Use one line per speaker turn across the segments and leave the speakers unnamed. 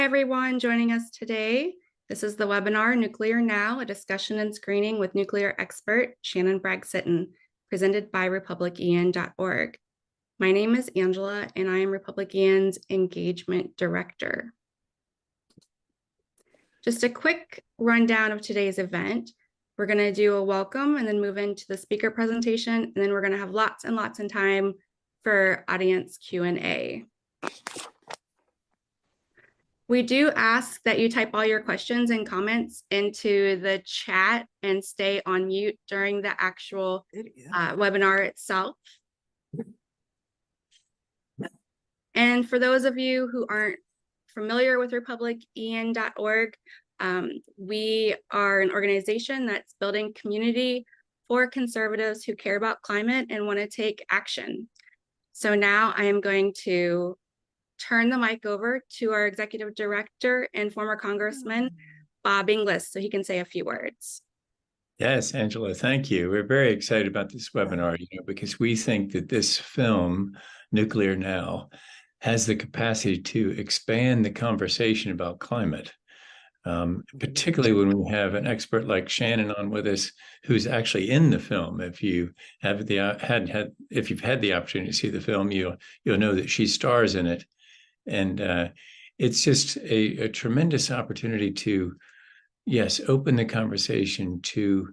Everyone joining us today. This is the webinar Nuclear Now, a discussion and screening with nuclear expert Shannon Bragg-Sitton, presented by republican.org. My name is Angela, and I am Republican's Engagement Director. Just a quick rundown of today's event. We're going to do a welcome and then move into the speaker presentation, and then we're going to have lots and lots of time for audience Q&A. We do ask that you type all your questions and comments into the chat and stay on mute during the actual webinar itself. And for those of you who aren't familiar with republican.org, we are an organization that's building community for conservatives who care about climate and want to take action. So now I am going to turn the mic over to our executive director and former Congressman, Bob Inglis, so he can say a few words.
Yes, Angela, thank you. We're very excited about this webinar, because we think that this film, Nuclear Now, has the capacity to expand the conversation about climate, particularly when we have an expert like Shannon on with us, who's actually in the film. If you have if you've had the opportunity to see the film, you'll know that she stars in it. And it's just a tremendous opportunity to, yes, open the conversation to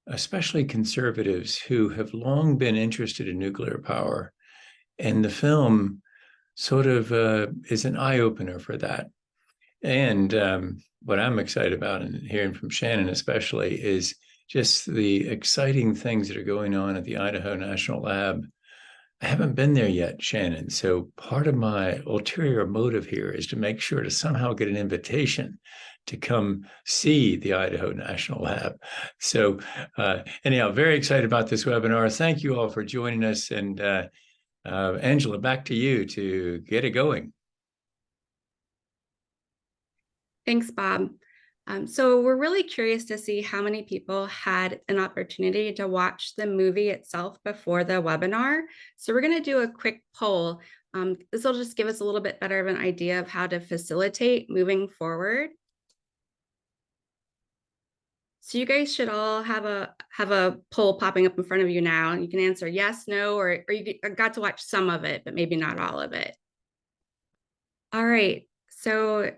especially conservatives who have long been interested in nuclear power. And the film sort of is an eye-opener for that. And what I'm excited about, and hearing from Shannon especially, is just the exciting things that are going on at the Idaho National Lab. I haven't been there yet, Shannon. So part of my ulterior motive here is to make sure to somehow get an invitation to come see the Idaho National Lab. So anyhow, very excited about this webinar. Thank you all for joining us. And Angela, back to you to get it going.
Thanks, Bob. So we're really curious to see how many people had an opportunity to watch the movie itself before the webinar. So we're going to do a quick poll. This will just give us a little bit better of an idea of how to facilitate moving forward. So you guys should all have a poll popping up in front of you now, and you can answer yes, no, or you got to watch some of it, but maybe not all of it. All right, so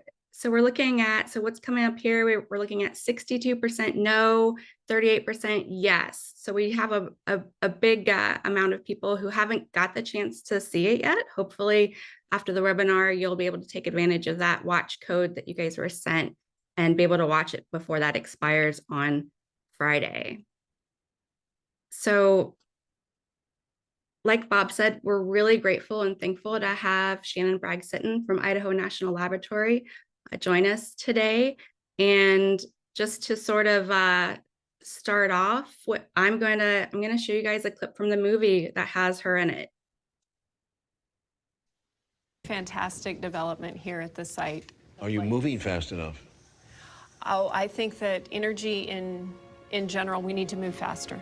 we're looking at, so what's coming up here, we're looking at 62% no, 38% yes. So we have a big amount of people who haven't got the chance to see it yet. Hopefully after the webinar, you'll be able to take advantage of that watch code that you guys were sent and be able to watch it before that expires on Friday. So like Bob said, we're really grateful and thankful to have Shannon Bragg-Sitton from Idaho National Laboratory join us today. And just to sort of start off, I'm gonna show you guys a clip from the movie that has her in it.
Fantastic development here at the site.
Are you moving fast enough?
Oh, I think that energy in general, we need to move faster.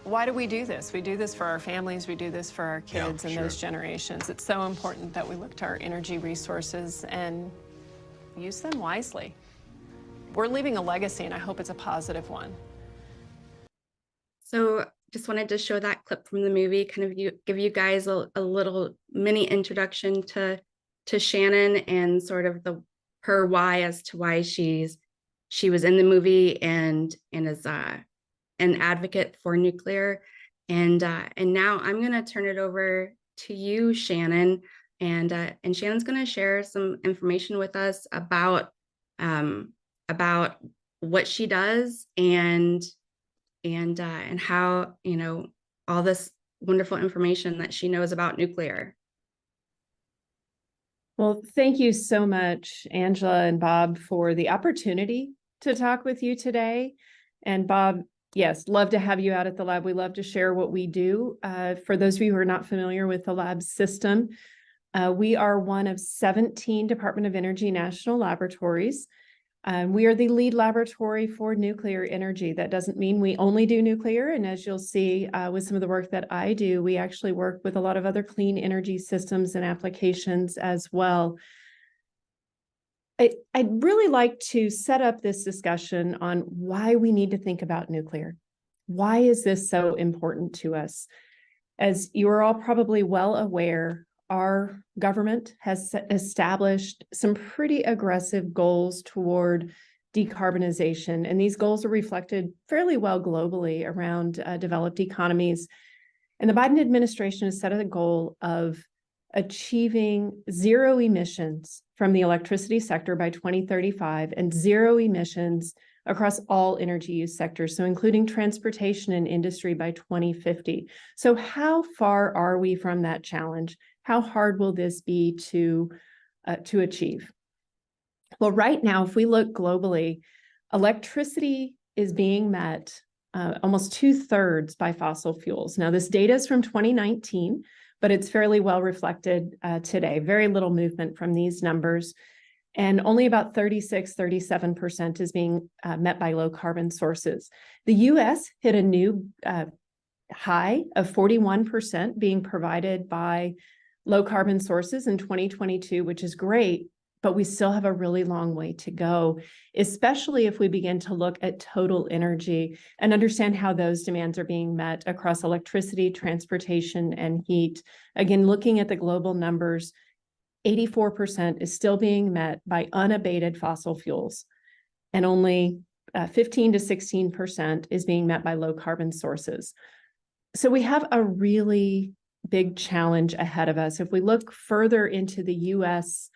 Why do we do this? We do this for our families, we do this for our kids and those generations. It's so important that we look to our energy resources and use them wisely. We're leaving a legacy, and I hope it's a positive one.
So just wanted to show that clip from the movie, kind of give you guys a little mini introduction to Shannon and sort of her why as to why she was in the movie and is an advocate for nuclear. And now I'm going to turn it over to you, Shannon. And Shannon's going to share some information with us about what she does and how, all this wonderful information that she knows about nuclear.
Well, thank you so much, Angela and Bob, for the opportunity to talk with you today. And Bob, yes, love to have you out at the lab. We love to share what we do. For those of you who are not familiar with the lab system, we are one of 17 Department of Energy national laboratories. We are the lead laboratory for nuclear energy. That doesn't mean we only do nuclear. And as you'll see with some of the work that I do, we actually work with a lot of other clean energy systems and applications as well. I'd really like to set up this discussion on why we need to think about nuclear. Why is this so important to us? As you are all probably well aware, our government has established some pretty aggressive goals toward decarbonization, and these goals are reflected fairly well globally around developed economies. And the Biden administration has set a goal of achieving zero emissions from the electricity sector by 2035 and zero emissions across all energy use sectors, so including transportation and industry by 2050. So how far are we from that challenge? How hard will this be to achieve? Well, right now, if we look globally, electricity is being met almost 2/3 by fossil fuels. Now, this data is from 2019, but it's fairly well reflected today. Very little movement from these numbers. And only about 36-37% is being met by low carbon sources. The US hit a new high of 41% being provided by low carbon sources in 2022, which is great, but we still have a really long way to go, especially if we begin to look at total energy and understand how those demands are being met across electricity, transportation, and heat. Again, looking at the global numbers, 84% is still being met by unabated fossil fuels, and only 15 to 16% is being met by low carbon sources. So we have a really big challenge ahead of us. If we look further into the US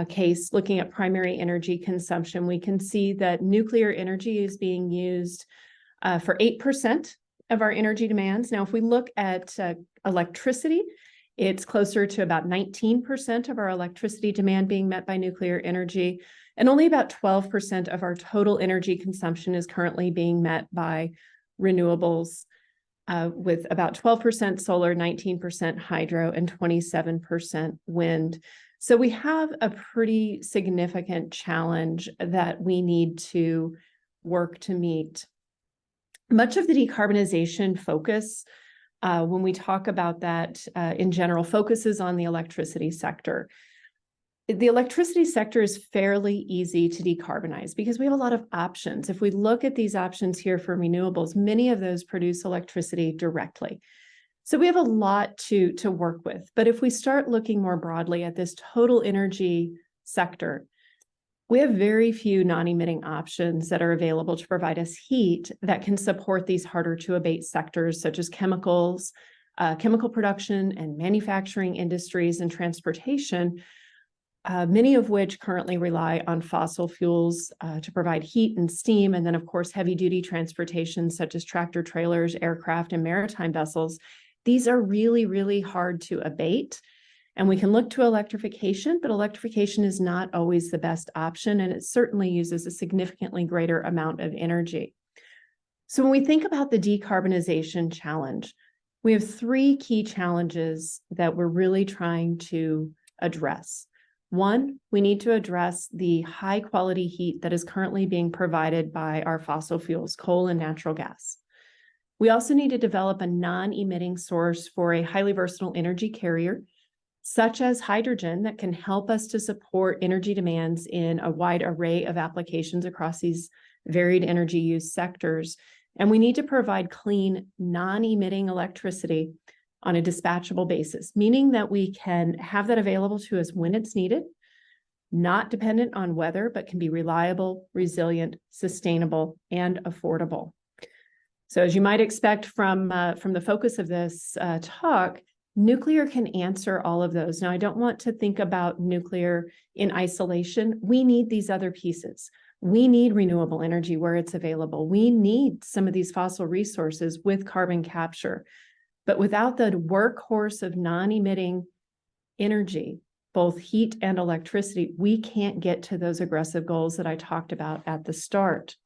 case, looking at primary energy consumption, we can see that nuclear energy is being used for 8% of our energy demands. Now, if we look at electricity, it's closer to about 19% of our electricity demand being met by nuclear energy, and only about 12% of our total energy consumption is currently being met by renewables, with about 12% solar, 19% hydro, and 27% wind. So we have a pretty significant challenge that we need to work to meet. Much of the decarbonization focus, when we talk about that in general, focuses on the electricity sector. The electricity sector is fairly easy to decarbonize because we have a lot of options. If we look at these options here for renewables, many of those produce electricity directly. So we have a lot to work with. But if we start looking more broadly at this total energy sector, we have very few non-emitting options that are available to provide us heat that can support these harder to abate sectors such as chemicals, chemical production and manufacturing industries and transportation, many of which currently rely on fossil fuels to provide heat and steam. And then, of course, heavy duty transportation such as tractor trailers, aircraft, and maritime vessels. These are really, really hard to abate. And we can look to electrification, but electrification is not always the best option, and it certainly uses a significantly greater amount of energy. So when we think about the decarbonization challenge, we have three key challenges that we're really trying to address. One, we need to address the high quality heat that is currently being provided by our fossil fuels, coal and natural gas. We also need to develop a non-emitting source for a highly versatile energy carrier, such as hydrogen, that can help us to support energy demands in a wide array of applications across these varied energy use sectors. And we need to provide clean, non-emitting electricity on a dispatchable basis, meaning that we can have that available to us when it's needed, not dependent on weather, but can be reliable, resilient, sustainable, and affordable. So as you might expect from the focus of this talk, nuclear can answer all of those. Now, I don't want to think about nuclear in isolation. We need these other pieces. We need renewable energy where it's available. We need some of these fossil resources with carbon capture. But without the workhorse of non-emitting energy, both heat and electricity, we can't get to those aggressive goals that I talked about at the start.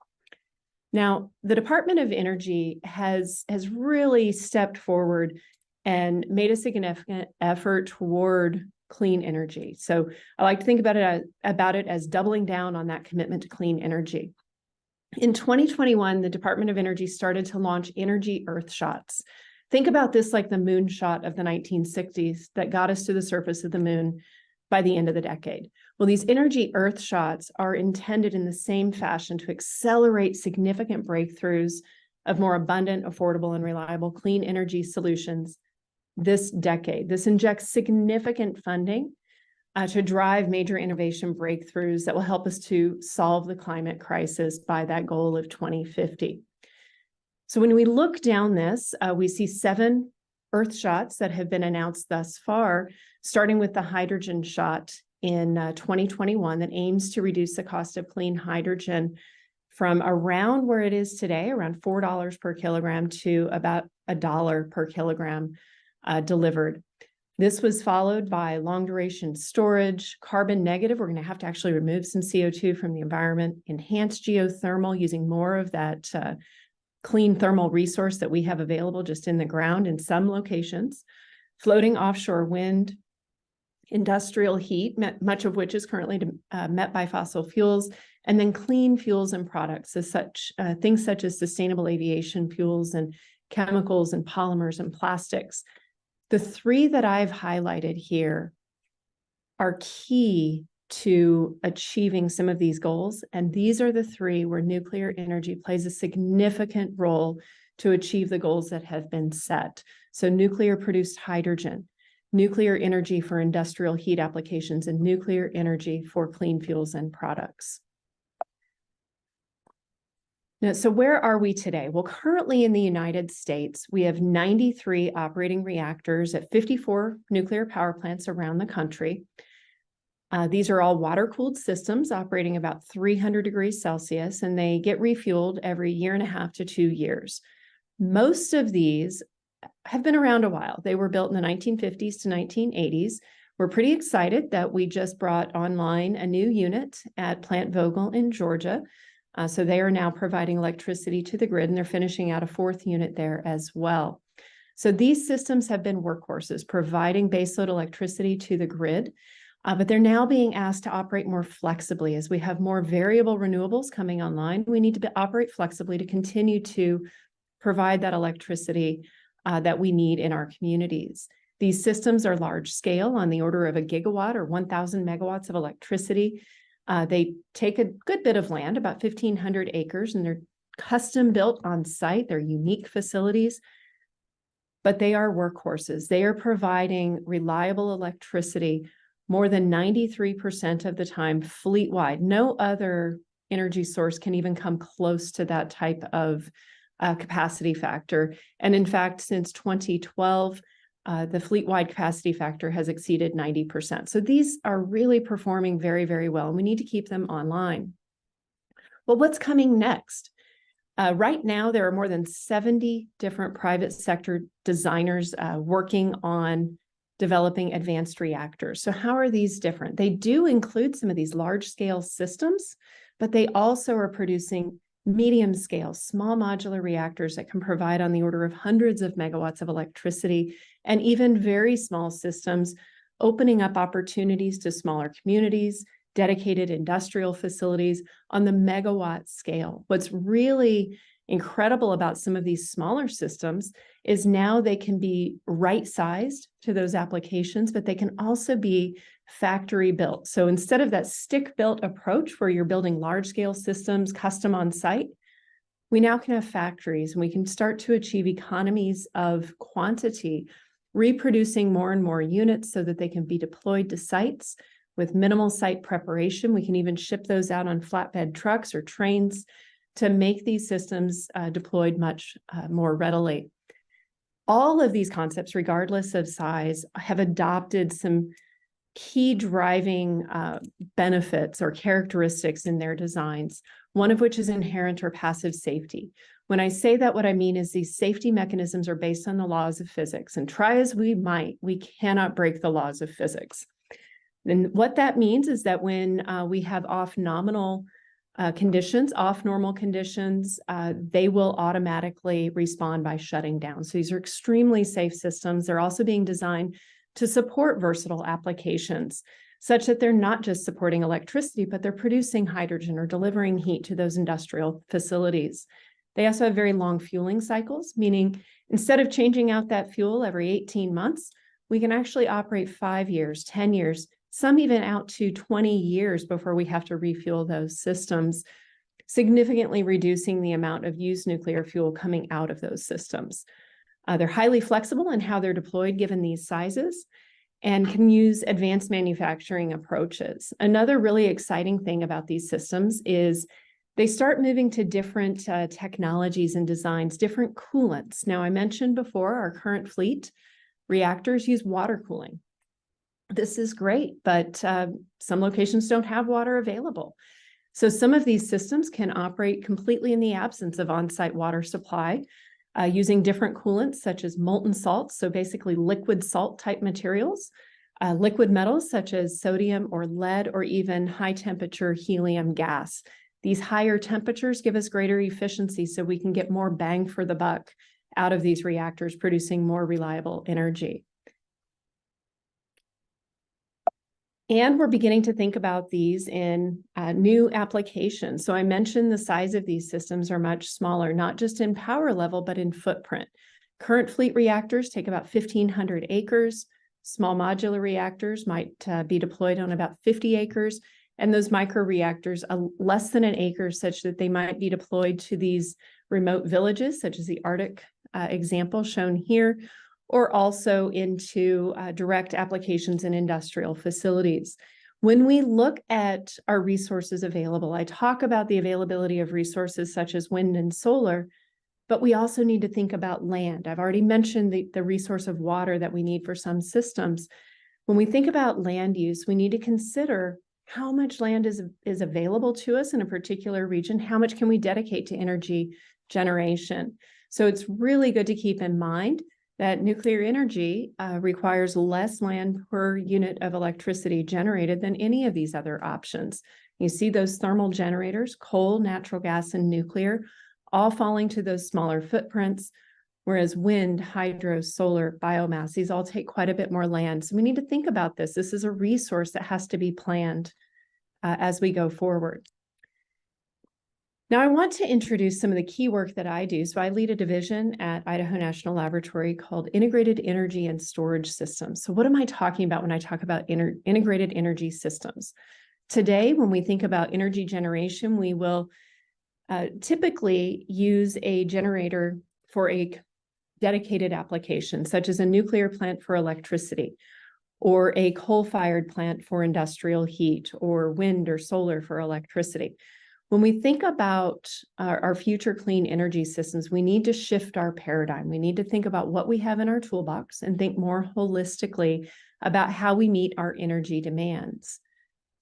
Now, the Department of Energy has really stepped forward and made a significant effort toward clean energy. So I like to think about it as doubling down on that commitment to clean energy. In 2021, the Department of Energy started to launch energy Earthshots. Think about this like the moonshot of the 1960s that got us to the surface of the moon. by the end of the decade. Well, these energy earth shots are intended in the same fashion to accelerate significant breakthroughs of more abundant, affordable, and reliable clean energy solutions this decade. This injects significant funding to drive major innovation breakthroughs that will help us to solve the climate crisis by that goal of 2050. So when we look down this, we see 7 earth shots that have been announced thus far, starting with the hydrogen shot in 2021 that aims to reduce the cost of clean hydrogen from around where it is today, around $4 per kilogram, to about $1 per kilogram delivered. This was followed by long duration storage, carbon negative. We're going to have to actually remove some CO2 from the environment, enhanced geothermal using more of that clean thermal resource that we have available just in the ground in some locations, floating offshore wind, industrial heat, much of which is currently met by fossil fuels, and then clean fuels and products, as such things such as sustainable aviation fuels and chemicals and polymers and plastics. The 3 that I've highlighted here are key to achieving some of these goals, and these are the 3 where nuclear energy plays a significant role to achieve the goals that have been set. So nuclear produced hydrogen, nuclear energy for industrial heat applications, and nuclear energy for clean fuels and products. Now, so where are we today? Well, currently in the United States, we have 93 operating reactors at 54 nuclear power plants around the country. These are all water-cooled systems operating about 300 degrees Celsius, and they get refueled every 1.5 to 2 years. Most of these have been around a while. They were built in the 1950s to 1980s. We're pretty excited that we just brought online a new unit at Plant Vogtle in Georgia. So they are now providing electricity to the grid, and they're finishing out a 4th unit there as well. So these systems have been workhorses, providing baseload electricity to the grid, but they're now being asked to operate more flexibly. As we have more variable renewables coming online, we need to operate flexibly to continue to provide that electricity that we need in our communities. These systems are large scale, on the order of a gigawatt or 1,000 megawatts of electricity. They take a good bit of land, about 1,500 acres, and they're custom built on site. They're unique facilities, but they are workhorses. They are providing reliable electricity more than 93% of the time fleet-wide. No other energy source can even come close to that type of capacity factor. And in fact, since 2012, the fleet-wide capacity factor has exceeded 90%. So these are really performing very, very well, and we need to keep them online. Well, what's coming next? Right now, there are more than 70 different private sector designers working on developing advanced reactors. So how are these different? They do include some of these large-scale systems, but they also are producing medium-scale, small modular reactors that can provide on the order of hundreds of megawatts of electricity, and even very small systems, opening up opportunities to smaller communities, dedicated industrial facilities on the megawatt scale. What's really incredible about some of these smaller systems is now they can be right-sized to those applications, but they can also be factory built. So instead of that stick-built approach where you're building large-scale systems custom on site, we now can have factories, and we can start to achieve economies of quantity, reproducing more and more units so that they can be deployed to sites with minimal site preparation. We can even ship those out on flatbed trucks or trains to make these systems deployed much more readily. All of these concepts, regardless of size, have adopted some key driving benefits or characteristics in their designs, one of which is inherent or passive safety. When I say that, what I mean is these safety mechanisms are based on the laws of physics, and try as we might, we cannot break the laws of physics. And what that means is that when we have off-nominal conditions, off-normal conditions, they will automatically respond by shutting down. So these are extremely safe systems. They're also being designed to support versatile applications, such that they're not just supporting electricity, but they're producing hydrogen or delivering heat to those industrial facilities. They also have very long fueling cycles, meaning instead of changing out that fuel every 18 months, we can actually operate 5 years, 10 years, some even out to 20 years before we have to refuel those systems, significantly reducing the amount of used nuclear fuel coming out of those systems. They're highly flexible in how they're deployed given these sizes and can use advanced manufacturing approaches. Another really exciting thing about these systems is they start moving to different technologies and designs, different coolants. Now, I mentioned before our current fleet reactors use water cooling. This is great, but some locations don't have water available. So some of these systems can operate completely in the absence of on-site water supply, using different coolants such as molten salts, so basically liquid salt type materials, liquid metals such as sodium or lead, or even high temperature helium gas. These higher temperatures give us greater efficiency so we can get more bang for the buck out of these reactors, producing more reliable energy. And we're beginning to think about these in new applications. So I mentioned the size of these systems are much smaller, not just in power level, but in footprint. Current fleet reactors take about 1,500 acres. Small modular reactors might be deployed on about 50 acres. And those micro reactors less than an acre, such that they might be deployed to these remote villages, such as the Arctic example shown here, or also into direct applications in industrial facilities. When we look at our resources available, I talk about the availability of resources such as wind and solar, but we also need to think about land. I've already mentioned the resource of water that we need for some systems. When we think about land use, we need to consider how much land is available to us in a particular region, how much can we dedicate to energy generation. So it's really good to keep in mind that nuclear energy requires less land per unit of electricity generated than any of these other options. You see those thermal generators, coal, natural gas, and nuclear, all falling to those smaller footprints, whereas wind, hydro, solar, biomass, these all take quite a bit more land. So we need to think about this. This is a resource that has to be planned as we go forward. Now, I want to introduce some of the key work that I do. So I lead a division at Idaho National Laboratory called Integrated Energy and Storage Systems. So what am I talking about when I talk about integrated energy systems? Today, when we think about energy generation, we will typically use a generator for a dedicated application, such as a nuclear plant for electricity, or a coal-fired plant for industrial heat, or wind or solar for electricity. When we think about our future clean energy systems, we need to shift our paradigm. We need to think about what we have in our toolbox and think more holistically about how we meet our energy demands.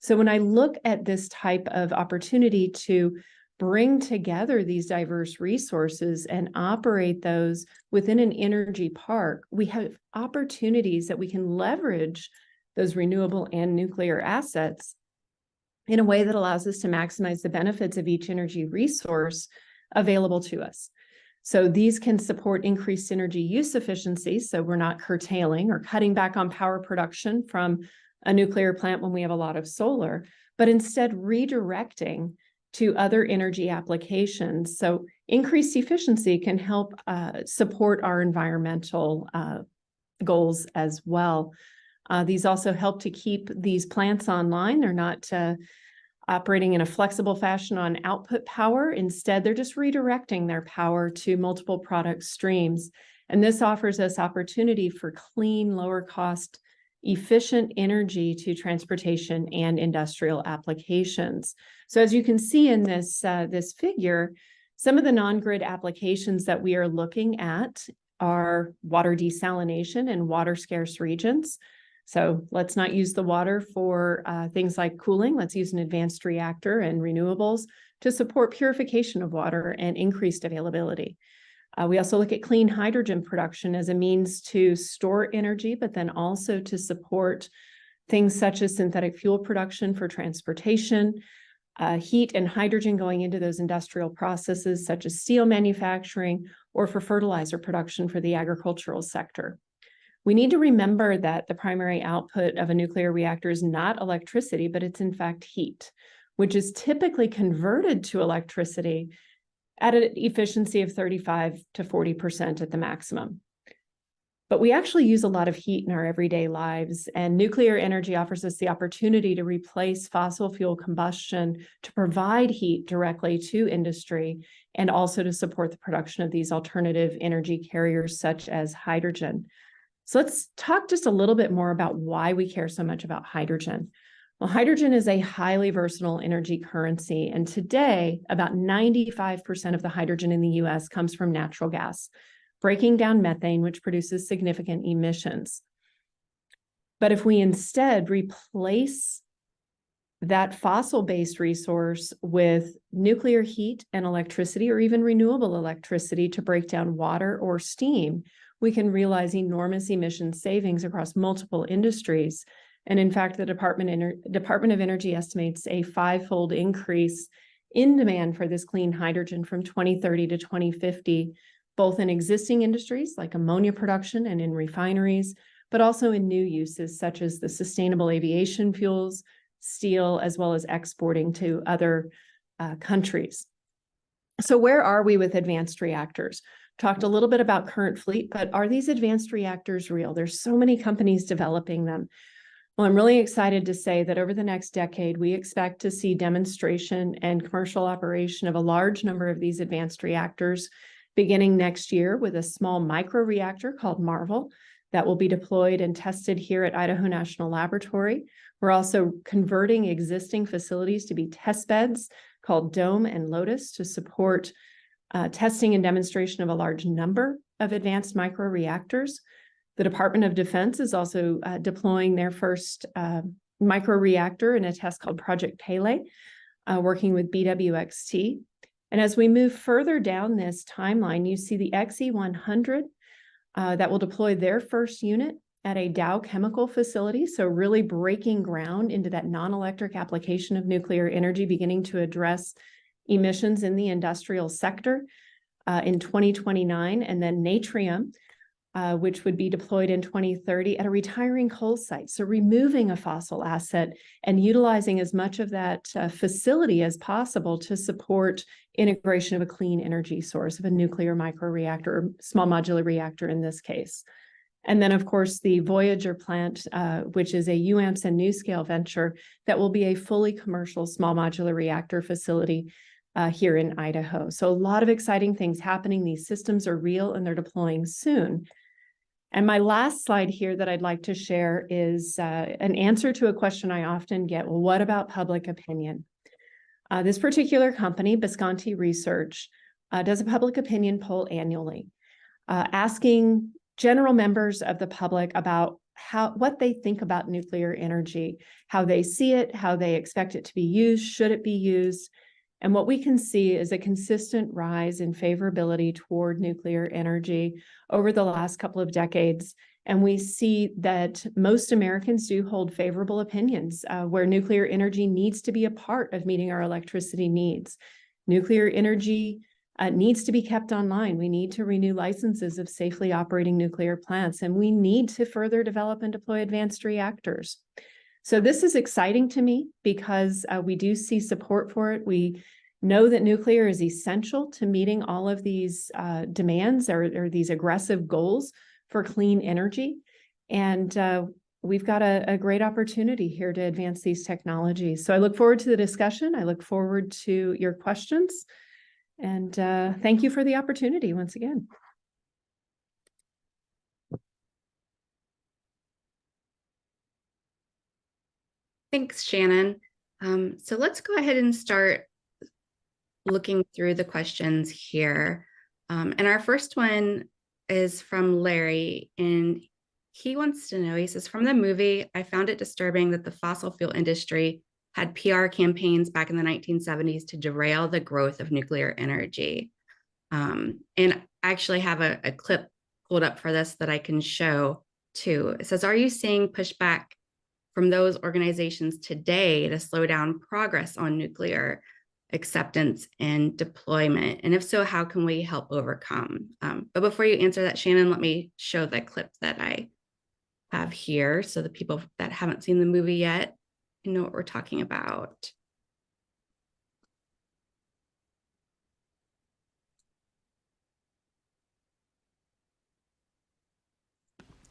So when I look at this type of opportunity to bring together these diverse resources and operate those within an energy park, we have opportunities that we can leverage those renewable and nuclear assets in a way that allows us to maximize the benefits of each energy resource available to us. So these can support increased energy use efficiency, so we're not curtailing or cutting back on power production from a nuclear plant when we have a lot of solar, but instead redirecting to other energy applications. So increased efficiency can help support our environmental goals as well. These also help to keep these plants online. They're not operating in a flexible fashion on output power. Instead, they're just redirecting their power to multiple product streams. And this offers us opportunity for clean, lower cost, efficient energy to transportation and industrial applications. So as you can see in this, this figure, some of the non-grid applications that we are looking at are water desalination in water scarce regions. So let's not use the water for things like cooling. Let's use an advanced reactor and renewables to support purification of water and increased availability. We also look at clean hydrogen production as a means to store energy, but then also to support things such as synthetic fuel production for transportation, heat and hydrogen going into those industrial processes such as steel manufacturing, or for fertilizer production for the agricultural sector. We need to remember that the primary output of a nuclear reactor is not electricity, but it's in fact heat, which is typically converted to electricity at an efficiency of 35 to 40% at the maximum. But we actually use a lot of heat in our everyday lives, and nuclear energy offers us the opportunity to replace fossil fuel combustion to provide heat directly to industry and also to support the production of these alternative energy carriers such as hydrogen. So let's talk just a little bit more about why we care so much about hydrogen. Well, hydrogen is a highly versatile energy currency, and today about 95% of the hydrogen in the US comes from natural gas, breaking down methane, which produces significant emissions. But if we instead replace that fossil-based resource with nuclear heat and electricity, or even renewable electricity to break down water or steam, we can realize enormous emission savings across multiple industries. And in fact, the Department of Energy estimates a 5-fold increase in demand for this clean hydrogen from 2030 to 2050, both in existing industries like ammonia production and in refineries, but also in new uses such as the sustainable aviation fuels, steel, as well as exporting to other countries. So where are we with advanced reactors? Talked a little bit about current fleet, but are these advanced reactors real? There's so many companies developing them. Well, I'm really excited to say that over the next decade, we expect to see demonstration and commercial operation of a large number of these advanced reactors beginning next year with a small microreactor called MARVEL that will be deployed and tested here at Idaho National Laboratory. We're also converting existing facilities to be test beds called Dome and Lotus to support testing and demonstration of a large number of advanced microreactors. The Department of Defense is also deploying their first microreactor in a test called Project Pele, working with BWXT. And as we move further down this timeline, you see the XE100 that will deploy their first unit at a Dow chemical facility. So really breaking ground into that non-electric application of nuclear energy, beginning to address emissions in the industrial sector in 2029, and then Natrium, which would be deployed in 2030 at a retiring coal site. So removing a fossil asset and utilizing as much of that facility as possible to support integration of a clean energy source, of a nuclear microreactor or small modular reactor in this case. And then, of course, the Voyager plant, which is a UAMPS and NuScale venture that will be a fully commercial small modular reactor facility here in Idaho. So a lot of exciting things happening. These systems are real and they're deploying soon. And my last slide here that I'd like to share is an answer to a question I often get. Well, what about public opinion? This particular company, Bisconti Research, does a public opinion poll annually, asking general members of the public about what they think about nuclear energy, how they see it, how they expect it to be used, should it be used. And what we can see is a consistent rise in favorability toward nuclear energy over the last couple of decades. And we see that most Americans do hold favorable opinions where nuclear energy needs to be a part of meeting our electricity needs. Nuclear energy needs to be kept online. We need to renew licenses of safely operating nuclear plants, and we need to further develop and deploy advanced reactors. So this is exciting to me because we do see support for it. We know that nuclear is essential to meeting all of these demands or these aggressive goals for clean energy. And we've got a great opportunity here to advance these technologies. So I look forward to the discussion. I look forward to your questions. And thank you for the opportunity once again.
Thanks, Shannon. So let's go ahead and start looking through the questions here. And our first one is from Larry, and he wants to know, he says, from the movie, I found it disturbing that the fossil fuel industry had PR campaigns back in the 1970s to derail the growth of nuclear energy. And I actually have a clip pulled up for this that I can show too. It says, are you seeing pushback from those organizations today to slow down progress on nuclear acceptance and deployment? And if so, how can we help overcome? But before you answer that, Shannon, let me show the clip that I have here so the people that haven't seen the movie yet know what we're talking about.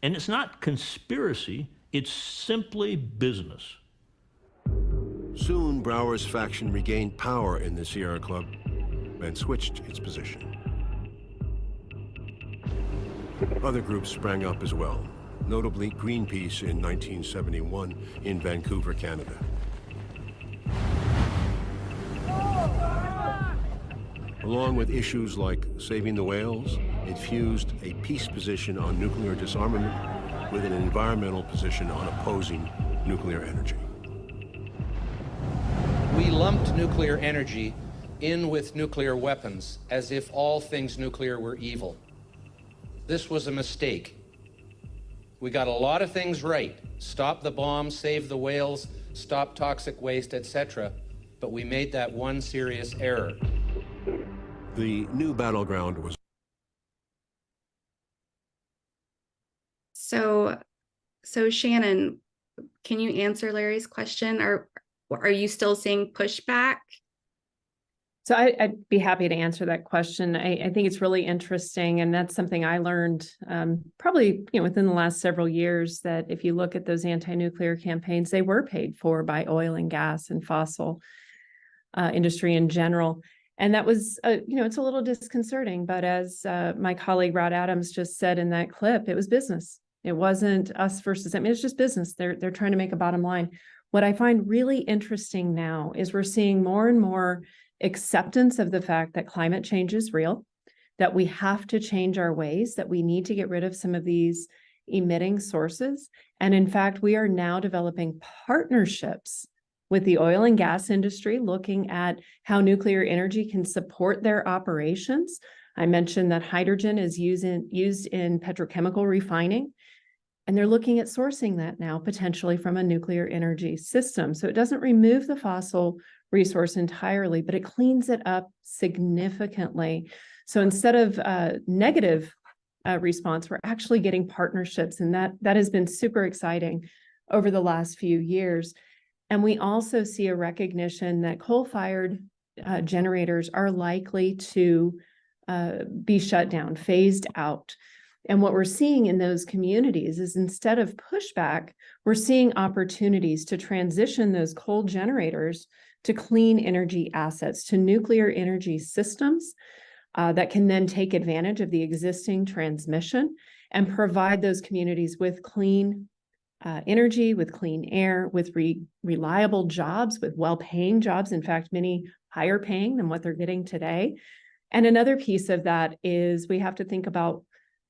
And it's not conspiracy, it's simply business.
Soon, Brower's faction regained power in the Sierra Club and switched its position. Other groups sprang up as well, notably Greenpeace in 1971 in Vancouver, Canada. Along with issues like saving the whales, it fused a peace position on nuclear disarmament with an environmental position on opposing nuclear energy.
We lumped nuclear energy in with nuclear weapons as if all things nuclear were evil. This was a mistake. We got a lot of things right. Stop the bombs, save the whales, stop toxic waste, etc. But we made that one serious error.
The new battleground was
So Shannon, can you answer Larry's question? Are you still seeing pushback?
So I'd be happy to answer that question. I think it's really interesting, and that's something I learned probably within the last several years, that if you look at those anti-nuclear campaigns, they were paid for by oil and gas and fossil industry in general. And that was, it's a little disconcerting, but as my colleague Rod Adams just said in that clip, it was business. It wasn't us versus them. It's just business. They're trying to make a bottom line. What I find really interesting now is we're seeing more and more acceptance of the fact that climate change is real, that we have to change our ways, that we need to get rid of some of these emitting sources. And in fact, we are now developing partnerships with the oil and gas industry, looking at how nuclear energy can support their operations. I mentioned that hydrogen is used in petrochemical refining, and they're looking at sourcing that now potentially from a nuclear energy system. So it doesn't remove the fossil resource entirely, but it cleans it up significantly. So instead of negative response, we're actually getting partnerships, and that has been super exciting over the last few years. And we also see a recognition that coal-fired generators are likely to be shut down, phased out. And what we're seeing in those communities is, instead of pushback, we're seeing opportunities to transition those coal generators to clean energy assets, to nuclear energy systems that can then take advantage of the existing transmission and provide those communities with clean energy, with clean air, with reliable jobs, with well-paying jobs, in fact, many higher paying than what they're getting today. And another piece of that is we have to think about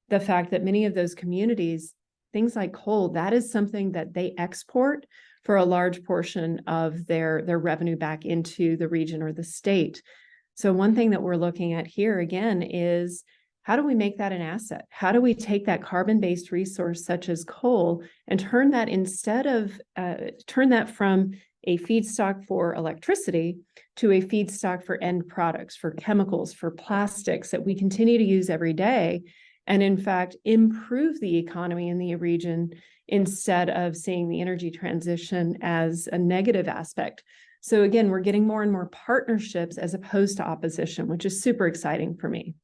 the fact that many of those communities, things like coal, that is something that they export for a large portion of their revenue back into the region or the state. So one thing that we're looking at here again is, how do we make that an asset? How do we take that carbon-based resource such as coal and turn that from a feedstock for electricity to a feedstock for end products, for chemicals, for plastics that we continue to use every day, and in fact, improve the economy in the region instead of seeing the energy transition as a negative aspect. So again, we're getting more and more partnerships as opposed to opposition, which is super exciting for me.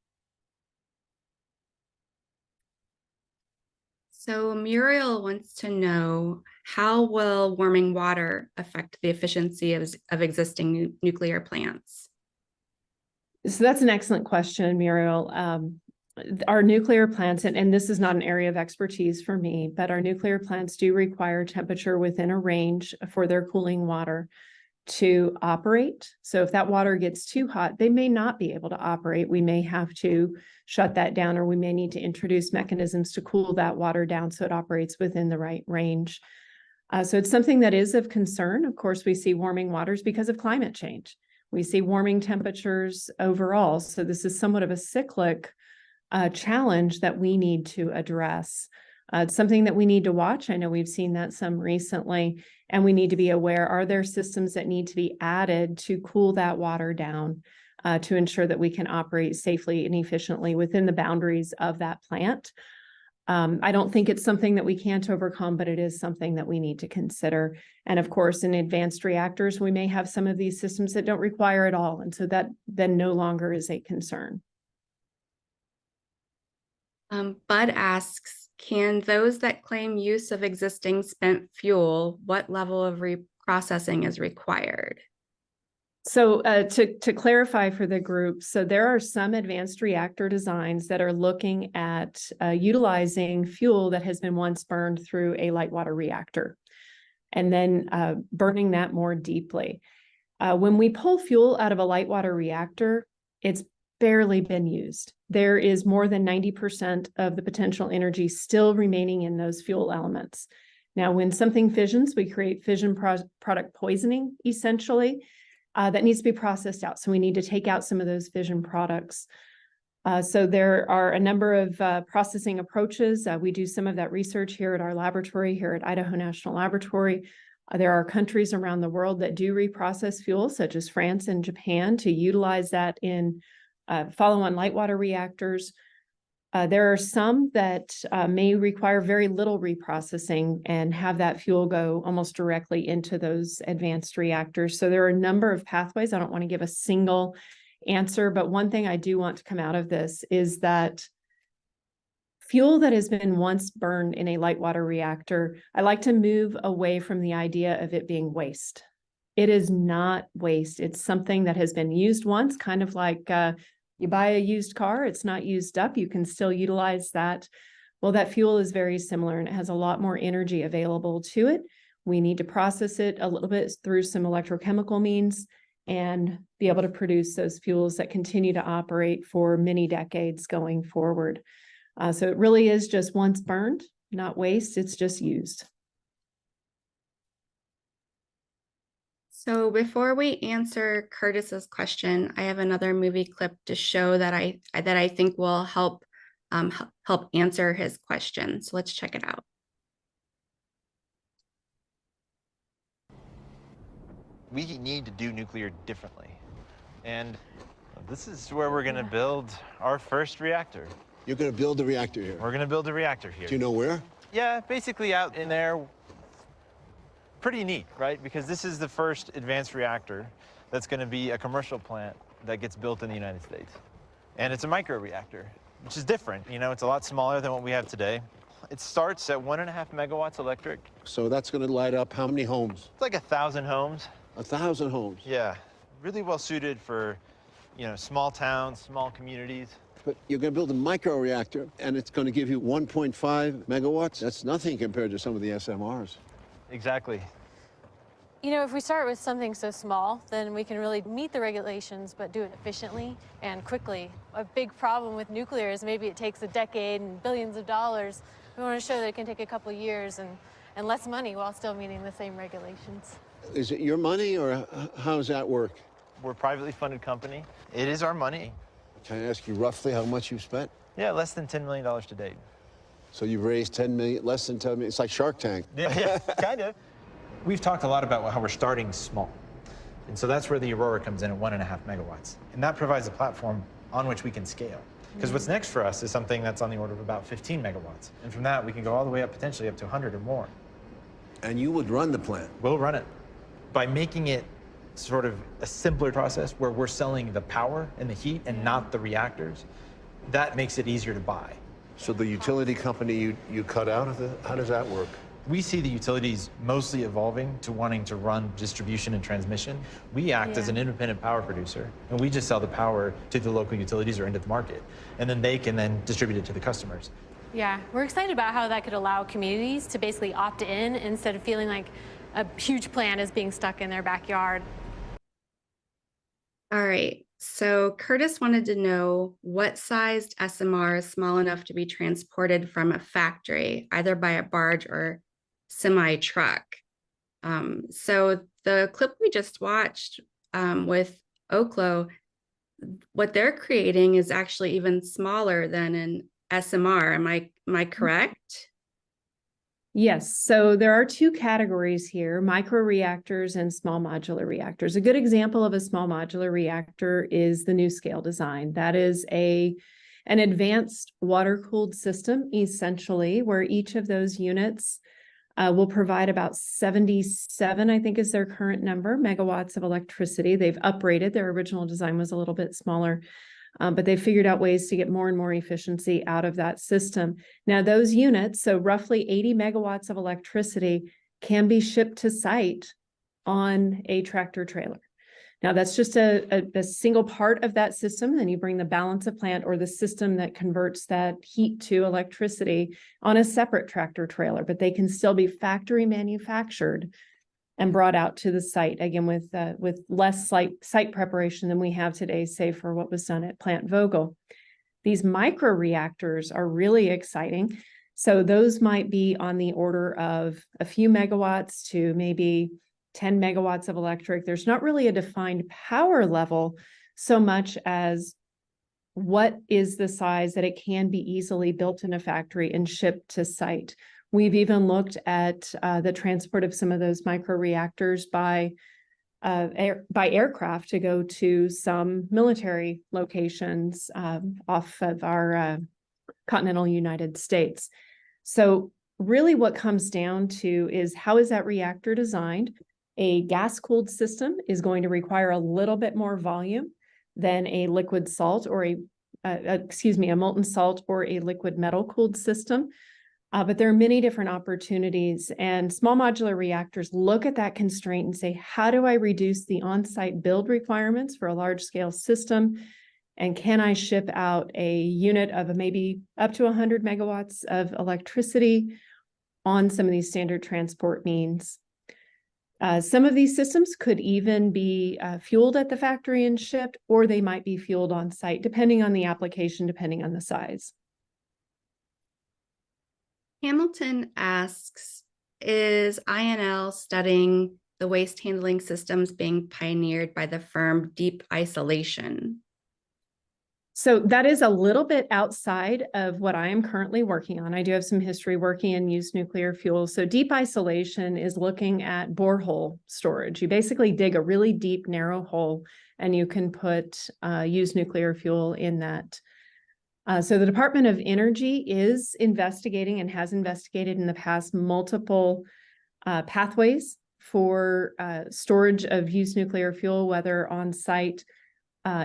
So Muriel wants to know, how will warming water affect the efficiency of existing nuclear plants?
So that's an excellent question, Muriel. Our nuclear plants, and this is not an area of expertise for me, but our nuclear plants do require temperature within a range for their cooling water to operate. So if that water gets too hot, they may not be able to operate. We may have to shut that down, or we may need to introduce mechanisms to cool that water down so it operates within the right range. So it's something that is of concern. Of course, we see warming waters because of climate change. We see warming temperatures overall. So this is somewhat of a cyclic challenge that we need to address. It's something that we need to watch. I know we've seen that some recently, and we need to be aware, are there systems that need to be added to cool that water down to ensure that we can operate safely and efficiently within the boundaries of that plant? I don't think it's something that we can't overcome, but it is something that we need to consider. And of course, in advanced reactors, we may have some of these systems that don't require it all. And so that then no longer is a concern.
Bud asks, can those that claim use of existing spent fuel, what level of reprocessing is required?
So to clarify for the group, so there are some advanced reactor designs that are looking at utilizing fuel that has been once burned through a light water reactor and then burning that more deeply. When we pull fuel out of a light water reactor, it's barely been used. There is more than 90% of the potential energy still remaining in those fuel elements. Now, when something fissions, we create fission product poisoning, essentially. That needs to be processed out. So we need to take out some of those fission products. So there are a number of processing approaches. We do some of that research here at our laboratory, here at Idaho National Laboratory. There are countries around the world that do reprocess fuel, such as France and Japan, to utilize that in follow-on light water reactors. There are some that may require very little reprocessing and have that fuel go almost directly into those advanced reactors. So there are a number of pathways. I don't want to give a single answer, but one thing I do want to come out of this is that fuel that has been once burned in a light water reactor, I like to move away from the idea of it being waste. It is not waste. It's something that has been used once, kind of like you buy a used car, it's not used up, you can still utilize that. Well, that fuel is very similar and it has a lot more energy available to it. We need to process it a little bit through some electrochemical means and be able to produce those fuels that continue to operate for many decades going forward. So it really is just once burned, not waste, it's just used.
So before we answer Curtis's question, I have another movie clip to show that I think will help help answer his question. So let's check it out.
We need to do nuclear differently. And this is where we're going to build our first reactor.
You're going to build a reactor here?
We're going to build a reactor here.
Do you know where?
Yeah, basically out in there. Pretty neat, right? Because this is the first advanced reactor that's going to be a commercial plant that gets built in the United States. And it's a microreactor, which is different. You know, it's a lot smaller than what we have today. It starts at 1.5 megawatts electric.
So that's going to light up how many homes?
It's like 1,000 homes.
1,000 homes?
Yeah, really well suited for, you know, small towns, small communities.
But you're going to build a microreactor, and it's going to give you 1.5 megawatts? That's nothing compared to some of the SMRs.
Exactly.
You know, if we start with something so small, then we can really meet the regulations, but do it efficiently and quickly. A big problem with nuclear is maybe it takes a decade and billions of dollars. We want to show that it can take a couple of years and less money while still meeting the same regulations.
Is it your money, or how does that work?
We're a privately funded company. It is our money.
Can I ask you roughly how much you've spent?
Yeah, less than $10 million to date.
So you've raised 10 million, less than 10 million. It's like Shark Tank.
Yeah, kind of.
We've talked a lot about how we're starting small. And so that's where the Aurora comes in at 1.5 megawatts. And that provides a platform on which we can scale. Because what's next for us is something that's on the order of about 15 megawatts. And from that, we can go all the way up, potentially up to 100 or more.
And you would run the plant?
We'll run it. By making it sort of a simpler process where we're selling the power and the heat and not the reactors, that makes it easier to buy.
So the utility company you cut out of the, how does that work?
We see the utilities mostly evolving to wanting to run distribution and transmission. We act as an independent power producer, and we just sell the power to the local utilities or into the market. And then they can then distribute it to the customers.
Yeah, we're excited about how that could allow communities to basically opt in instead of feeling like a huge plant is being stuck in their backyard.
All right. So Curtis wanted to know what sized SMR is small enough to be transported from a factory, either by a barge or semi-truck. So the clip we just watched with Oklo, what they're creating is actually even smaller than an SMR. Am I correct?
Yes, so there are two categories here, microreactors and small modular reactors. A good example of a small modular reactor is the NuScale design. That is an advanced water-cooled system, essentially, where each of those units will provide about 77, I think is their current number, megawatts of electricity. They've uprated. Their original design was a little bit smaller. But they figured out ways to get more and more efficiency out of that system. Now, those units, so roughly 80 megawatts of electricity, can be shipped to site on a tractor trailer. Now, that's just a single part of that system. Then you bring the balance of plant or the system that converts that heat to electricity on a separate tractor trailer, but they can still be factory manufactured and brought out to the site, again, with less site preparation than we have today, say for what was done at Plant Vogel. These micro reactors are really exciting. So those might be on the order of a few megawatts to maybe 10 megawatts of electric. There's not really a defined power level so much as what is the size that it can be easily built in a factory and shipped to site. We've even looked at the transport of some of those micro reactors by aircraft to go to some military locations off of our continental United States. So really what comes down to is, how is that reactor designed? A gas-cooled system is going to require a little bit more volume than a liquid salt or a molten salt or a liquid metal-cooled system. But there are many different opportunities, and small modular reactors look at that constraint and say, how do I reduce the on-site build requirements for a large-scale system? And can I ship out a unit of maybe up to 100 megawatts of electricity on some of these standard transport means? Some of these systems could even be fueled at the factory and shipped, or they might be fueled on site, depending on the application, depending on the size.
Hamilton asks, is INL studying the waste handling systems being pioneered by the firm Deep Isolation?
So that is a little bit outside of what I am currently working on. I do have some history working in used nuclear fuel. So Deep Isolation is looking at borehole storage. You basically dig a really deep, narrow hole, and you can put used nuclear fuel in that. So the Department of Energy is investigating and has investigated in the past multiple pathways for storage of used nuclear fuel, whether on site,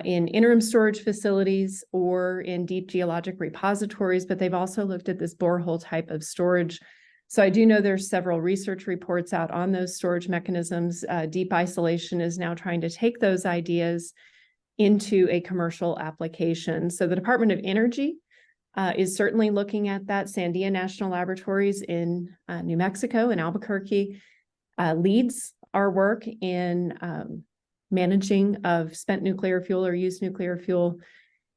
in interim storage facilities or in deep geologic repositories, but they've also looked at this borehole type of storage. So I do know there's several research reports out on those storage mechanisms. Deep Isolation is now trying to take those ideas into a commercial application. So the Department of Energy is certainly looking at that. Sandia National Laboratories in New Mexico and Albuquerque leads our work in managing of spent nuclear fuel or used nuclear fuel.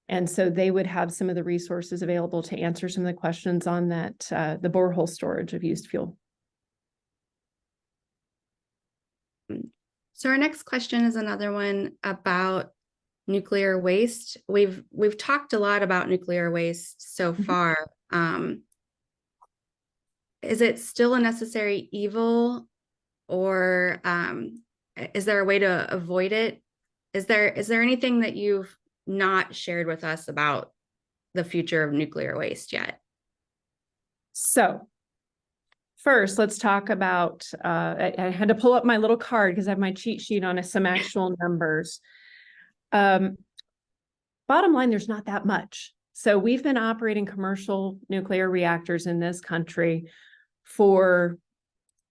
And so they would have some of the resources available to answer some of the questions on that, the borehole storage of used fuel.
So our next question is another one about nuclear waste. We've talked a lot about nuclear waste so far. Is it still a necessary evil, or is there a way to avoid it? Is there anything that you've not shared with us about the future of nuclear waste yet?
So first, let's talk about, I had to pull up my little card because I have my cheat sheet on some actual numbers. Bottom line, there's not that much. So we've been operating commercial nuclear reactors in this country for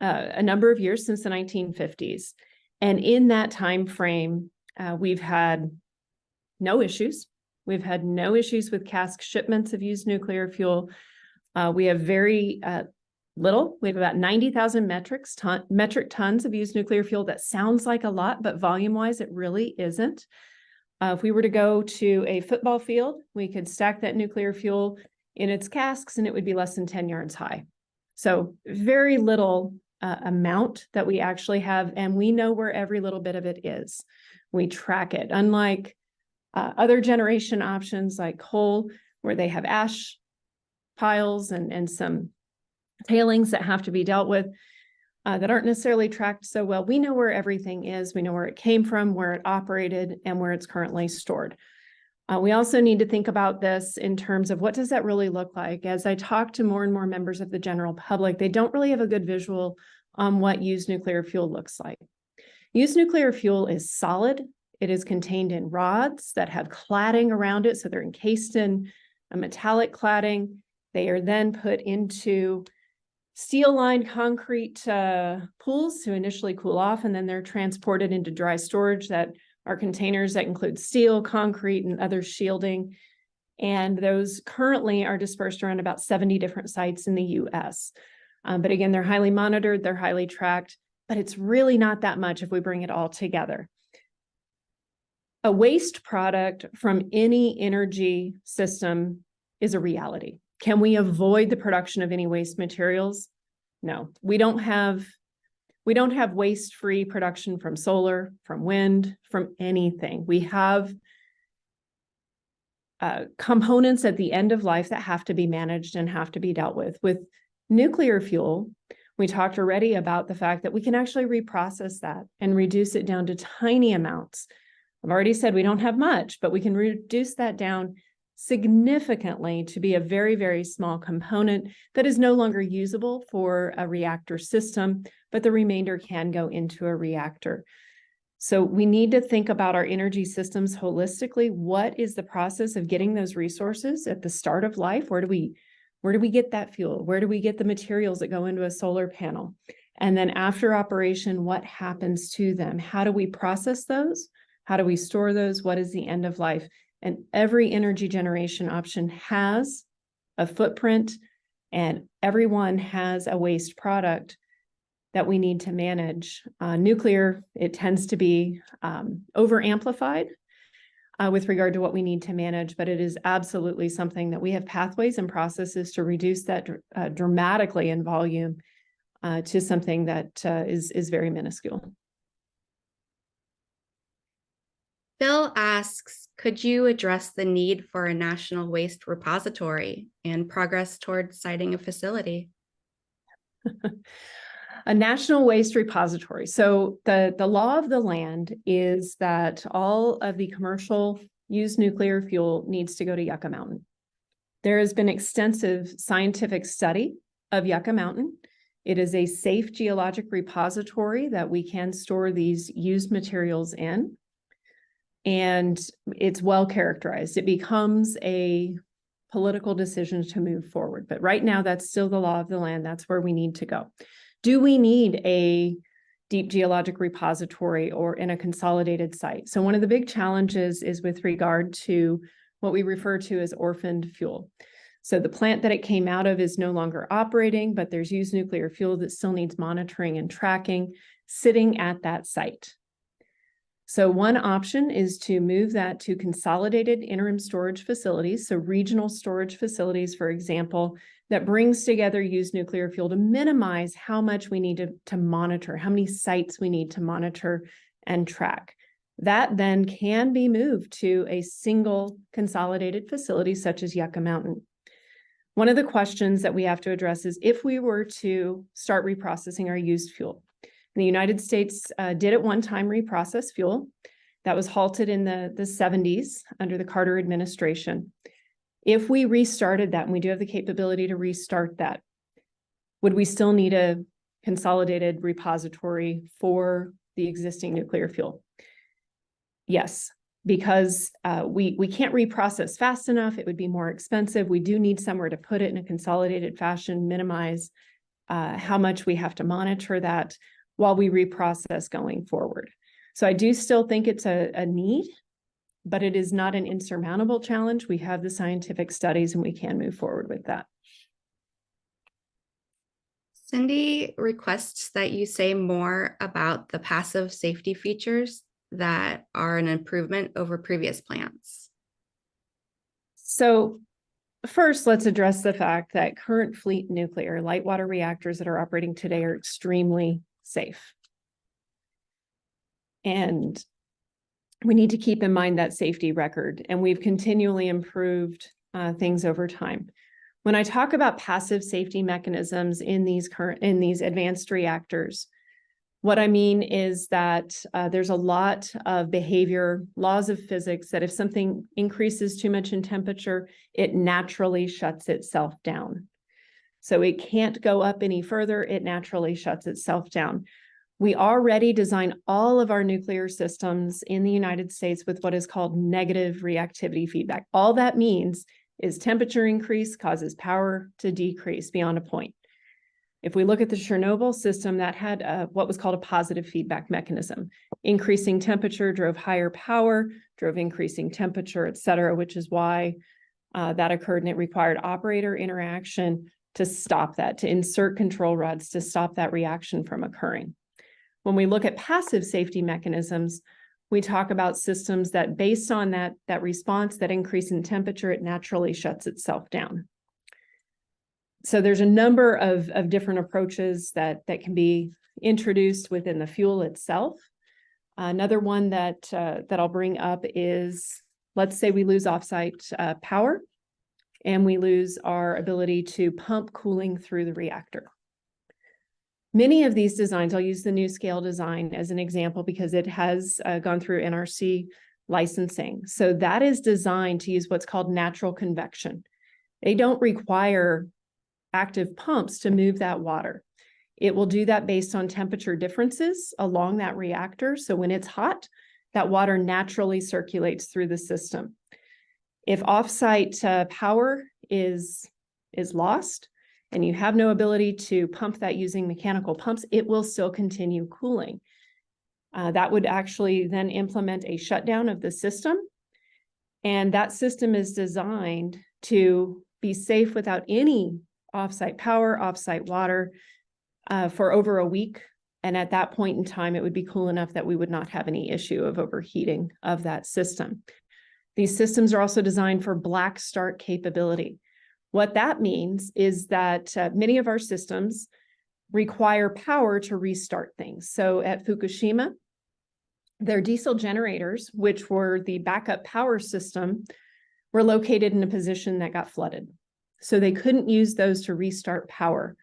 a number of years, since the 1950s. And in that time frame, we've had no issues. We've had no issues with cask shipments of used nuclear fuel. We have very little. We have about 90,000 metric tons of used nuclear fuel. That sounds like a lot, but volume-wise, it really isn't. If we were to go to a football field, we could stack that nuclear fuel in its casks, and it would be less than 10 yards high. So very little amount that we actually have, and we know where every little bit of it is. We track it, unlike other generation options like coal, where they have ash piles and some tailings that have to be dealt with that aren't necessarily tracked so well. We know where everything is. We know where it came from, where it operated, and where it's currently stored. We also need to think about this in terms of, what does that really look like? As I talk to more and more members of the general public, they don't really have a good visual on what used nuclear fuel looks like. Used nuclear fuel is solid. It is contained in rods that have cladding around it. So they're encased in a metallic cladding. They are then put into steel-lined concrete pools to initially cool off, and then they're transported into dry storage that are containers that include steel, concrete, and other shielding. And those currently are dispersed around about 70 different sites in the US. But again, they're highly monitored, they're highly tracked, but it's really not that much if we bring it all together. A waste product from any energy system is a reality. Can we avoid the production of any waste materials? No, we don't have waste-free production from solar, from wind, from anything. We have components at the end of life that have to be managed and have to be dealt with. With nuclear fuel, we talked already about the fact that we can actually reprocess that and reduce it down to tiny amounts. I've already said we don't have much, but we can reduce that down significantly to be a very, very small component that is no longer usable for a reactor system, but the remainder can go into a reactor. So we need to think about our energy systems holistically. What is the process of getting those resources at the start of life? Where do we get that fuel? Where do we get the materials that go into a solar panel? And then after operation, what happens to them? How do we process those? How do we store those? What is the end of life? And every energy generation option has a footprint, and everyone has a waste product that we need to manage. Nuclear, it tends to be over-amplified with regard to what we need to manage, but it is absolutely something that we have pathways and processes to reduce that dramatically in volume to something that is very minuscule.
Bill asks, could you address the need for a national waste repository and progress towards siting a facility?
A national waste repository. So the law of the land is that all of the commercial used nuclear fuel needs to go to Yucca Mountain. There has been extensive scientific study of Yucca Mountain. It is a safe geologic repository that we can store these used materials in. And it's well characterized. It becomes a political decision to move forward. But right now, that's still the law of the land. That's where we need to go. Do we need a deep geologic repository or in a consolidated site? So one of the big challenges is with regard to what we refer to as orphaned fuel. So the plant that it came out of is no longer operating, but there's used nuclear fuel that still needs monitoring and tracking sitting at that site. So one option is to move that to consolidated interim storage facilities, so regional storage facilities, for example, that brings together used nuclear fuel to minimize how much we need to monitor, how many sites we need to monitor and track. That then can be moved to a single consolidated facility such as Yucca Mountain. One of the questions that we have to address is if we were to start reprocessing our used fuel. The United States did at one time reprocess fuel. That was halted in the 70s under the Carter administration. If we restarted that, and we do have the capability to restart that, would we still need a consolidated repository for the existing nuclear fuel? Yes, because we can't reprocess fast enough. It would be more expensive. We do need somewhere to put it in a consolidated fashion, minimize how much we have to monitor that while we reprocess going forward. So I do still think it's a need, but it is not an insurmountable challenge. We have the scientific studies and we can move forward with that.
Cindy requests that you say more about the passive safety features that are an improvement over previous plants.
So first, let's address the fact that current fleet nuclear light water reactors that are operating today are extremely safe. And we need to keep in mind that safety record, and we've continually improved things over time. When I talk about passive safety mechanisms in these advanced reactors, what I mean is that there's a lot of behavior, laws of physics, that if something increases too much in temperature, it naturally shuts itself down. So it can't go up any further, it naturally shuts itself down. We already design all of our nuclear systems in the United States with what is called negative reactivity feedback. All that means is temperature increase causes power to decrease beyond a point. If we look at the Chernobyl system, that had what was called a positive feedback mechanism. Increasing temperature drove higher power, drove increasing temperature, et cetera, which is why that occurred, and it required operator interaction to stop that, to insert control rods to stop that reaction from occurring. When we look at passive safety mechanisms, we talk about systems that based on that response, that increase in temperature, it naturally shuts itself down. So there's a number of different approaches that can be introduced within the fuel itself. Another one that I'll bring up is, let's say we lose offsite power and we lose our ability to pump cooling through the reactor. Many of these designs, I'll use the NuScale design as an example because it has gone through NRC licensing. So that is designed to use what's called natural convection. They don't require active pumps to move that water. It will do that based on temperature differences along that reactor. So when it's hot, that water naturally circulates through the system. If offsite power is lost, and you have no ability to pump that using mechanical pumps, it will still continue cooling. That would actually then implement a shutdown of the system. And that system is designed to be safe without any offsite power, offsite water for over a week. And at that point in time, it would be cool enough that we would not have any issue of overheating of that system. These systems are also designed for black start capability. What that means is that many of our systems require power to restart things. So at Fukushima, their diesel generators, which were the backup power system, were located in a position that got flooded. So they couldn't use those to restart power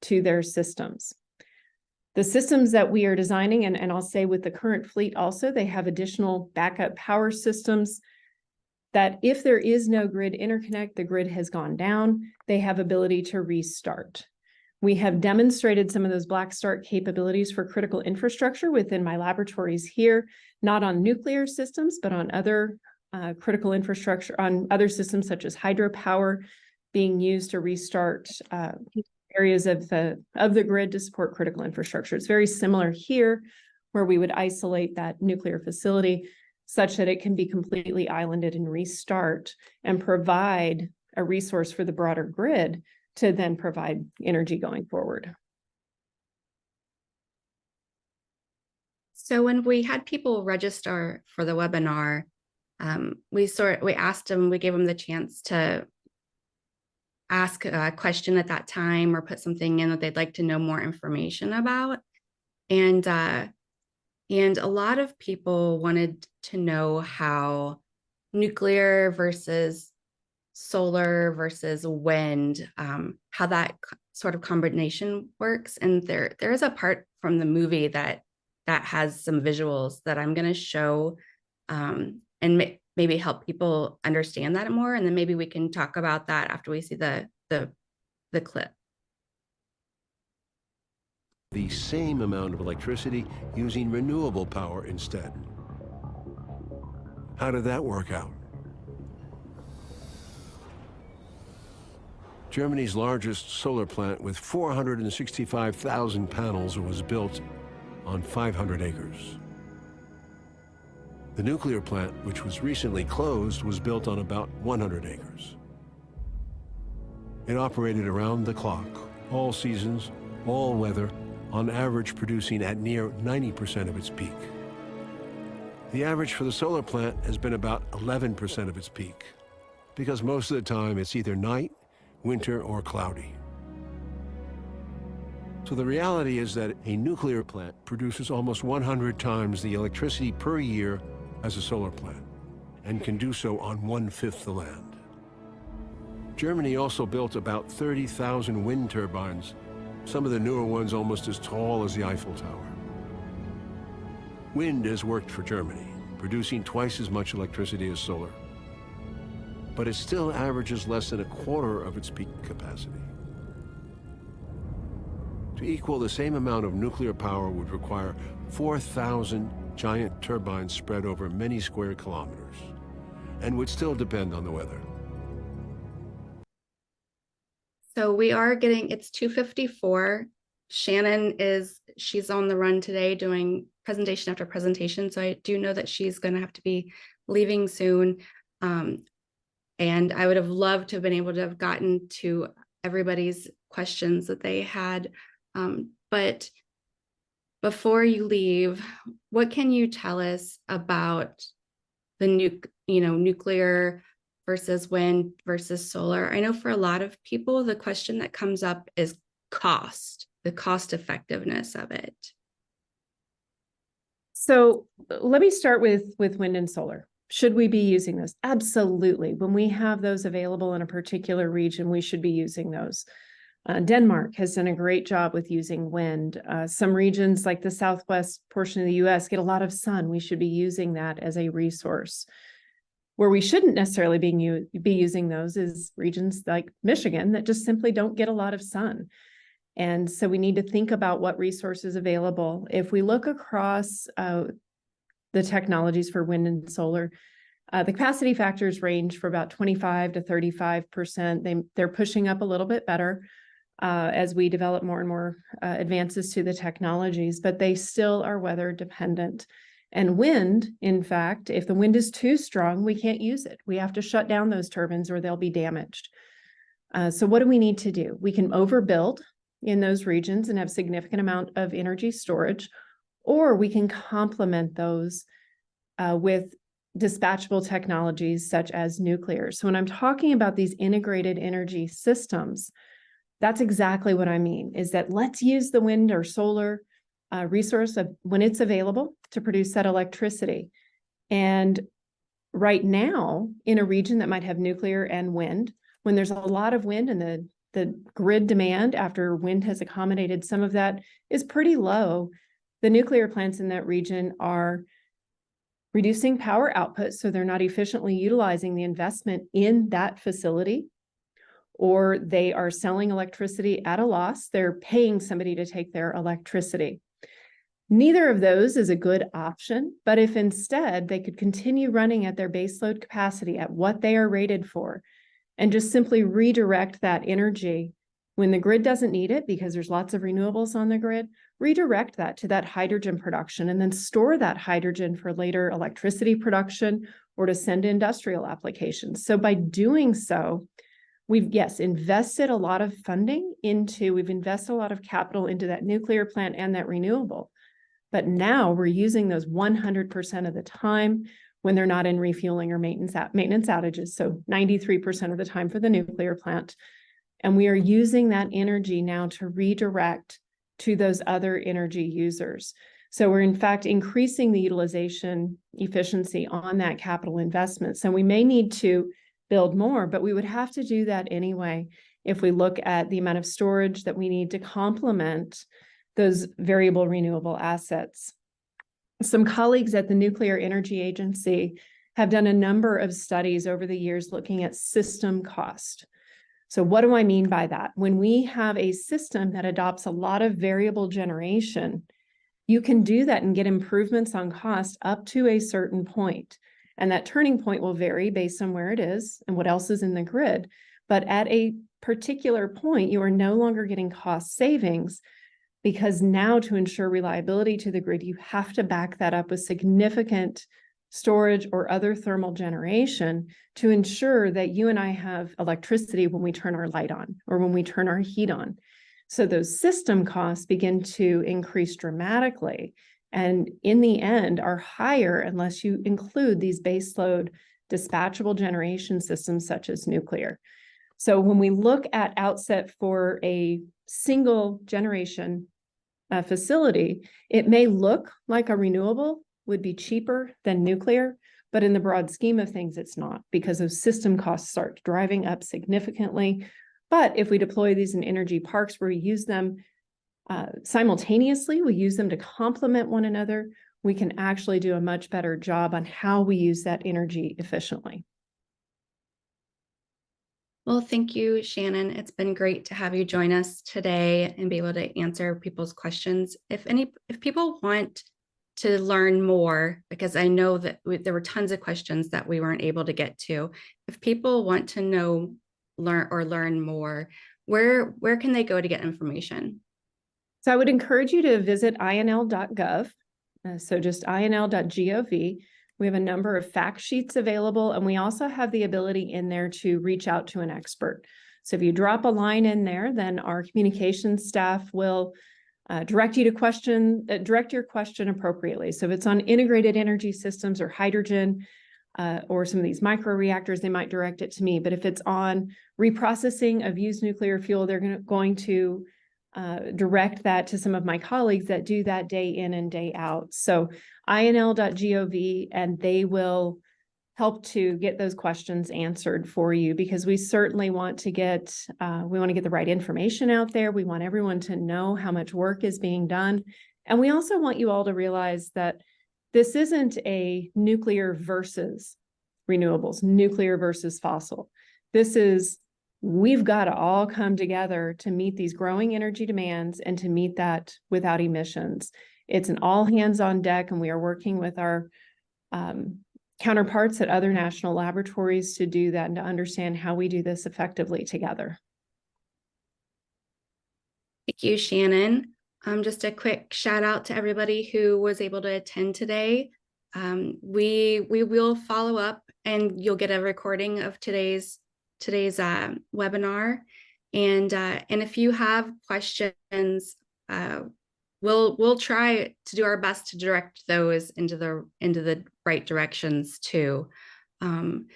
to their systems. The systems that we are designing, and I'll say with the current fleet also, they have additional backup power systems that if there is no grid interconnect, the grid has gone down, they have ability to restart. We have demonstrated some of those black start capabilities for critical infrastructure within my laboratories here, not on nuclear systems, but on other critical infrastructure, on other systems such as hydropower being used to restart areas of the grid to support critical infrastructure. It's very similar here, where we would isolate that nuclear facility such that it can be completely islanded and restart and provide a resource for the broader grid to then provide energy going forward.
So when we had people register for the webinar, we asked them, we gave them the chance to ask a question at that time or put something in that they'd like to know more information about. And a lot of people wanted to know how nuclear versus solar versus wind, how that sort of combination works. And there is a part from the movie that has some visuals that I'm going to show and maybe help people understand that more. And then maybe we can talk about that after we see the clip.
The same amount of electricity using renewable power instead. How did that work out? Germany's largest solar plant with 465,000 panels was built on 500 acres. The nuclear plant, which was recently closed, was built on about 100 acres. It operated around the clock, all seasons, all weather, on average producing at near 90% of its peak. The average for the solar plant has been about 11% of its peak, because most of the time it's either night, winter, or cloudy. So the reality is that a nuclear plant produces almost 100 times the electricity per year as a solar plant, and can do so on 1/5 the land. Germany also built about 30,000 wind turbines, some of the newer ones almost as tall as the Eiffel Tower. Wind has worked for Germany, producing twice as much electricity as solar. But it still averages less than a quarter of its peak capacity. To equal the same amount of nuclear power would require 4,000 giant turbines spread over many square kilometers, and would still depend on the weather.
So it's 2:54. She's on the run today doing presentation after presentation. So I do know that she's going to have to be leaving soon. And I would have loved to have been able to have gotten to everybody's questions that they had. But before you leave, what can you tell us about the nuclear versus wind versus solar? I know for a lot of people, the question that comes up is cost, the cost effectiveness of it.
So let me start with wind and solar. Should we be using those? Absolutely. When we have those available in a particular region, we should be using those. Denmark has done a great job with using wind. Some regions like the southwest portion of the US get a lot of sun. We should be using that as a resource. Where we shouldn't necessarily be using those is regions like Michigan that just simply don't get a lot of sun. And so we need to think about what resources available. If we look across the technologies for wind and solar, the capacity factors range for about 25 to 35%. They're pushing up a little bit better as we develop more and more advances to the technologies, but they still are weather dependent. And wind, in fact, if the wind is too strong, we can't use it. We have to shut down those turbines or they'll be damaged. So what do we need to do? We can overbuild in those regions and have significant amount of energy storage, or we can complement those with dispatchable technologies such as nuclear. So when I'm talking about these integrated energy systems, that's exactly what I mean, is that let's use the wind or solar resource when it's available to produce that electricity. And right now, in a region that might have nuclear and wind, when there's a lot of wind and the grid demand after wind has accommodated some of that is pretty low, the nuclear plants in that region are reducing power output, so they're not efficiently utilizing the investment in that facility, or they are selling electricity at a loss. They're paying somebody to take their electricity. Neither of those is a good option, but if instead they could continue running at their baseload capacity at what they are rated for, and just simply redirect that energy when the grid doesn't need it because there's lots of renewables on the grid, redirect that to that hydrogen production and then store that hydrogen for later electricity production or to send to industrial applications. So by doing so, we've, yes, invested a lot of we've invested a lot of capital into that nuclear plant and that renewable. But now we're using those 100% of the time when they're not in refueling or maintenance outages. So 93% of the time for the nuclear plant. And we are using that energy now to redirect to those other energy users. So we're in fact increasing the utilization efficiency on that capital investment. So we may need to build more, but we would have to do that anyway if we look at the amount of storage that we need to complement those variable renewable assets. Some colleagues at the Nuclear Energy Agency have done a number of studies over the years looking at system cost. So what do I mean by that? When we have a system that adopts a lot of variable generation, you can do that and get improvements on cost up to a certain point. And that turning point will vary based on where it is and what else is in the grid. But at a particular point, you are no longer getting cost savings, because now to ensure reliability to the grid, you have to back that up with significant storage or other thermal generation to ensure that you and I have electricity when we turn our light on or when we turn our heat on. So those system costs begin to increase dramatically, and in the end are higher unless you include these baseload dispatchable generation systems such as nuclear. So when we look at outset for a single generation facility, it may look like a renewable would be cheaper than nuclear, but in the broad scheme of things, it's not, because those system costs start driving up significantly. But if we deploy these in energy parks where we use them simultaneously, we use them to complement one another, we can actually do a much better job on how we use that energy efficiently.
Well, thank you, Shannon. It's been great to have you join us today and be able to answer people's questions. If people want to learn more, because I know that there were tons of questions that we weren't able to get to. If people want to learn more, where can they go to get information?
So I would encourage you to visit inl.gov. So just inl.gov. We have a number of fact sheets available, and we also have the ability in there to reach out to an expert. So if you drop a line in there, then our communications staff will direct your question appropriately. So if it's on integrated energy systems or hydrogen, or some of these micro reactors, they might direct it to me. But if it's on reprocessing of used nuclear fuel, they're going to direct that to some of my colleagues that do that day in and day out. So inl.gov, and they will help to get those questions answered for you, because we certainly want to get the right information out there. We want everyone to know how much work is being done. And we also want you all to realize that this isn't a nuclear versus renewables, nuclear versus fossil. This is, we've got to all come together to meet these growing energy demands and to meet that without emissions. It's an all hands on deck, and we are working with our counterparts at other national laboratories to do that and to understand how we do this effectively together.
Thank you, Shannon. Just a quick shout out to everybody who was able to attend today. We will follow up, and you'll get a recording of today's webinar. And if you have questions, we'll try to do our best to direct those into the right directions too. And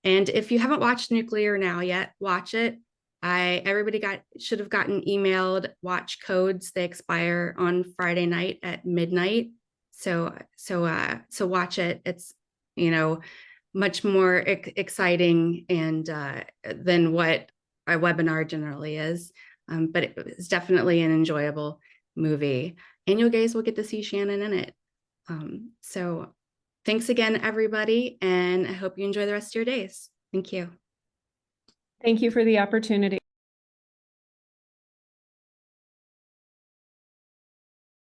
if you haven't watched Nuclear Now yet, watch it. Everybody should have gotten emailed watch codes. They expire on Friday night at midnight. So watch it. It's, much more exciting and than what our webinar generally is. But it's definitely an enjoyable movie, and you guys will get to see Shannon in it. So thanks again, everybody, and I hope you enjoy the rest of your days. Thank you.
Thank you for the opportunity.